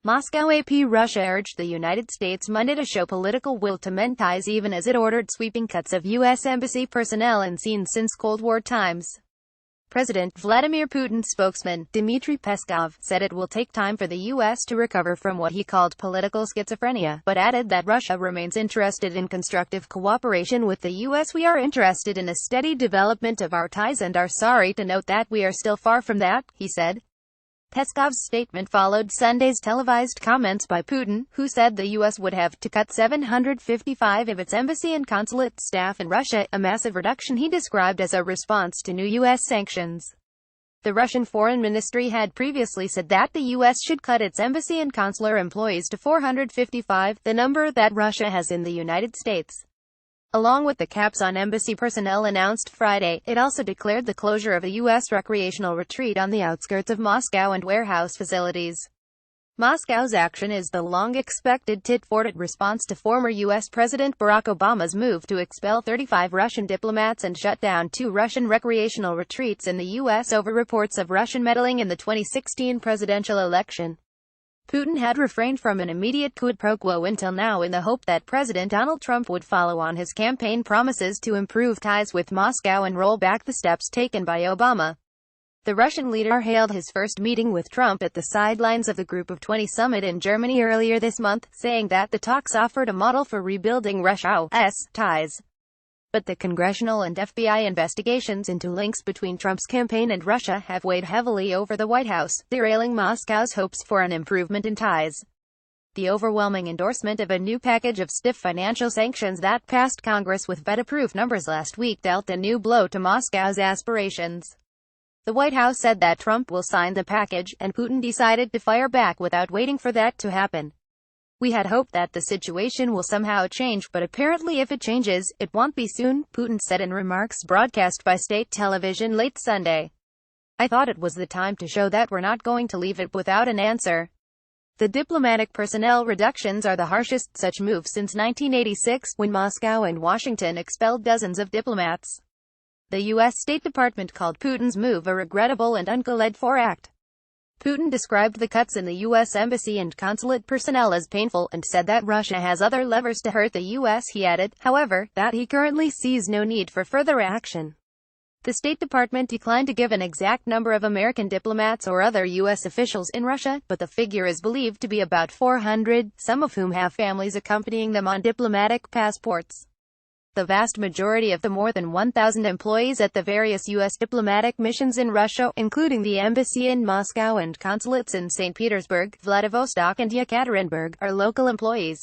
Moscow AP Russia urged the United States Monday to show political will to mend ties even as it ordered sweeping cuts of U.S. embassy personnel unseen since Cold War times. President Vladimir Putin's spokesman, Dmitry Peskov, said it will take time for the U.S. to recover from what he called political schizophrenia, but added that Russia remains interested in constructive cooperation with the U.S. "We are interested in a steady development of our ties and are sorry to note that we are still far from that," he said. Peskov's statement followed Sunday's televised comments by Putin, who said the U.S. would have to cut 755 of its embassy and consulate staff in Russia, a massive reduction he described as a response to new U.S. sanctions. The Russian Foreign Ministry had previously said that the U.S. should cut its embassy and consular employees to 455, the number that Russia has in the United States. Along with the caps on embassy personnel announced Friday, it also declared the closure of a U.S. recreational retreat on the outskirts of Moscow and warehouse facilities. Moscow's action is the long-expected tit-for-tat response to former U.S. President Barack Obama's move to expel 35 Russian diplomats and shut down 2 Russian recreational retreats in the U.S. over reports of Russian meddling in the 2016 presidential election. Putin had refrained from an immediate quid pro quo until now in the hope that President Donald Trump would follow on his campaign promises to improve ties with Moscow and roll back the steps taken by Obama. The Russian leader hailed his first meeting with Trump at the sidelines of the Group of 20 summit in Germany earlier this month, saying that the talks offered a model for rebuilding Russia's ties. But the congressional and FBI investigations into links between Trump's campaign and Russia have weighed heavily over the White House, derailing Moscow's hopes for an improvement in ties. The overwhelming endorsement of a new package of stiff financial sanctions that passed Congress with veto-proof numbers last week dealt a new blow to Moscow's aspirations. The White House said that Trump will sign the package, and Putin decided to fire back without waiting for that to happen. "We had hoped that the situation will somehow change, but apparently if it changes, it won't be soon," Putin said in remarks broadcast by state television late Sunday. "I thought it was the time to show that we're not going to leave it without an answer." The diplomatic personnel reductions are the harshest such move since 1986, when Moscow and Washington expelled dozens of diplomats. The U.S. State Department called Putin's move a regrettable and uncalled-for act. Putin described the cuts in the U.S. embassy and consulate personnel as painful, and said that Russia has other levers to hurt the U.S. He added, however, that he currently sees no need for further action. The State Department declined to give an exact number of American diplomats or other U.S. officials in Russia, but the figure is believed to be about 400, some of whom have families accompanying them on diplomatic passports. The vast majority of the more than 1,000 employees at the various U.S. diplomatic missions in Russia, including the embassy in Moscow and consulates in St. Petersburg, Vladivostok and Yekaterinburg, are local employees.